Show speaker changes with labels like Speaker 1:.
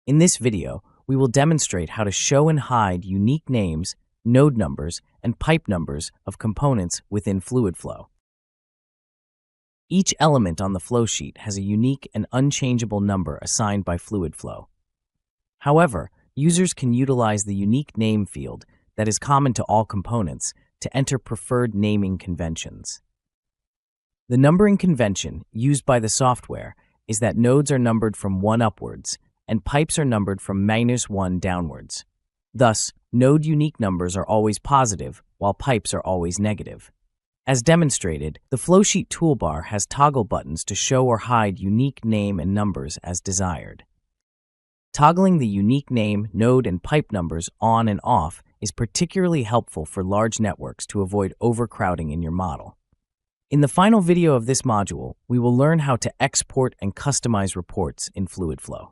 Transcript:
Speaker 1: In this video, we will demonstrate how to show and hide unique names, node numbers, and pipe numbers of components within FluidFlow. Each element on the flowsheet has a unique and unchangeable number assigned by FluidFlow. However, users can utilize the unique name field that is common to all components to enter preferred naming conventions. The numbering convention used by the software is that nodes are numbered from 1 upwards and pipes are numbered from -1 downwards. Thus, node unique numbers are always positive while pipes are always negative. As demonstrated, the flowsheet toolbar has toggle buttons to show or hide unique name and numbers as desired. Toggling the unique name, node, and pipe numbers on and off is particularly helpful for large networks to avoid overcrowding in your model. In the final video of this module, we will learn how to export and customize reports in FluidFlow.